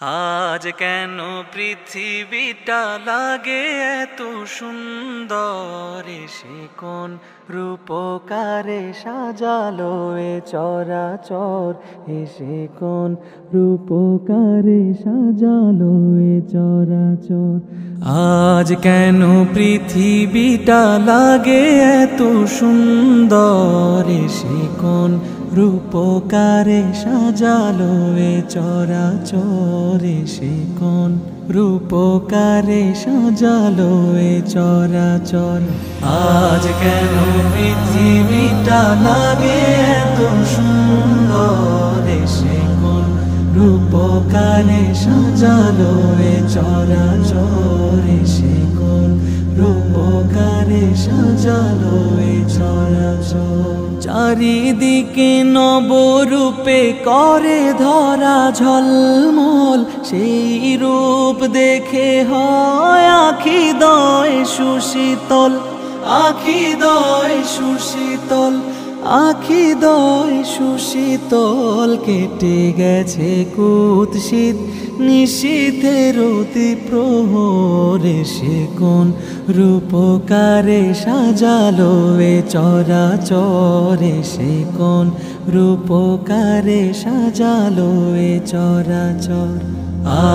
আজ কেন পৃথিবীটা লাগে এত সুন্দর, সে কোন রূপকারে সাজালো এ চরাচর, এসে কোন রূপকারে সাজালো এ চরাচর। আজ কেন পৃথিবীটা লাগে এত সুন্দর, এসে কোন রূপকারে সাজালো এ চরাচর, এসে কোন রূপকারে সাজালো এ চরাচর। আজ কেন পৃথিবীটা লাগে এত সুন্দর, এসে কোন রূপকারে সাজালো এ চরাচর, এসে কোন রূপকারে সাজালো এ চরাচর। চারিদিকে নবরূপে করে ধরা ঝলমল, সেই রূপ দেখে হয় আখি দয় সুশীতল, আখি দয় সুশীতল, আখি দয় সুশীতল। কেটে গেছে কুৎসিত নিশীথের অতি প্রহরে, সে কোন রূপকারে সাজালো এ চরাচর, সে কোন রূপকারে সাজালো এ চরাচর।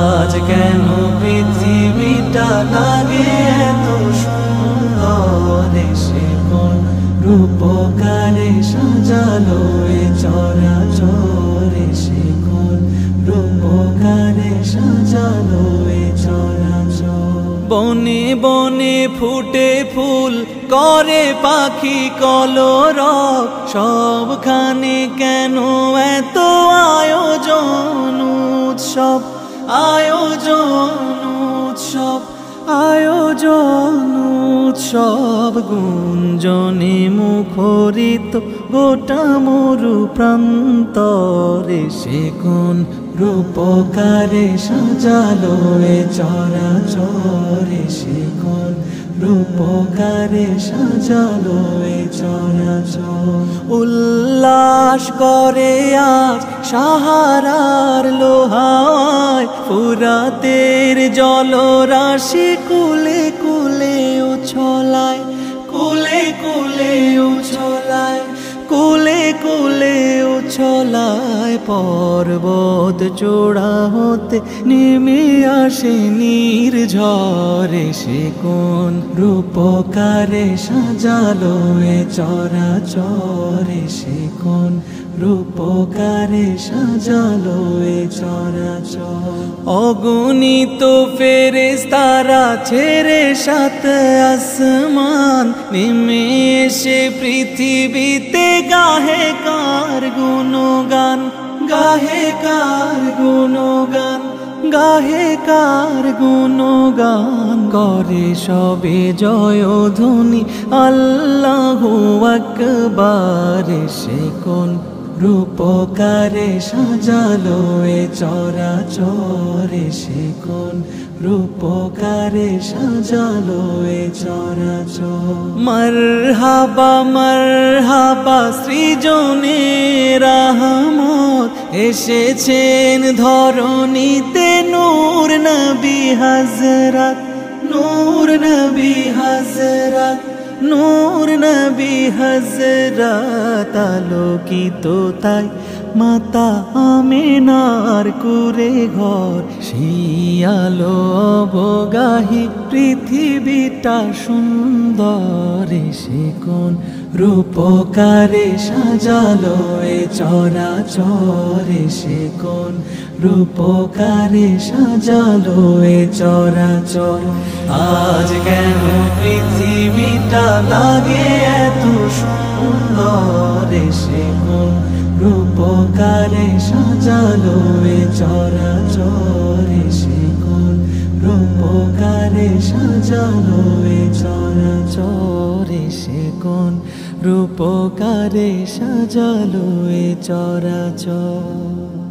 আজ কেন পৃথিবীটা লাগে এত সুন্দর, সে কোন রূপকারে সাজালো এ চরাচর, সে কোন রূপকারে সাজালো এ চরাচর। বনে বনে ফুটে ফুল করে পাখি কলরব, সবখানে কেন এত আয়োজন উৎসব, আয়োজন উৎসব, আয়োজন উৎসব। গুঞ্জনে মুখরিত গোটা মরু প্রান্তরে, সে কোন রূপকারে সাজালো এ চরাচর, সে কোন রূপকারে সাজালো এ চরাচর। উল্লাস করে আজ সাহারার লোহায়, ফুরাতের জলরাশি কুলে কুলে উছলায়, কুলে কুলে উছলায়, কুলে কুলে উছলায়। পর্বত চূড়া হতে নেমে আসে নির্ঝরে, সে কোন রূপকারে সাজালো এ চরাচর, সে কোন রূপকারে সাজালো এ চরাচর। অগণিত ফেরেশতারা ছেড়ে সাত আসমান, নেমে এসে পৃথিবীতে গাহে কার গুণগান, গাহে কার গুণগান, গাহে কার গুণগান। করে সবে জয়ধ্বনি আল্লাহু আকবার, সে কোন রূপকারে সাজালো এ চরাচর, সে কোন রূপকারে সাজালো এ চরাচর। মারহাবা মারহাবা সৃজনে রাহমত, এসেছেন ধরণীতে নূর নবী হযরত, নূর নবী হযরত, নূর নবী হযরত। আলোকিত তাই মাতা আমেনার কুরে ঘর, সেই আলো অবগাহী পৃথিবীটা সুন্দর, সে কোন রূপকারে সাজালো এ চরাচর, সে কোন রূপকারে সাজালো এ চরাচর। আজ কেন পৃথিবীটা লাগে এত সুন্দর, সে কোন রূপকারে সাজালো এ চরাচর, সে কোন রূপকারে সাজালো এ চরাচর, সে কোন রূপকারে সাজালো এ চরাচর।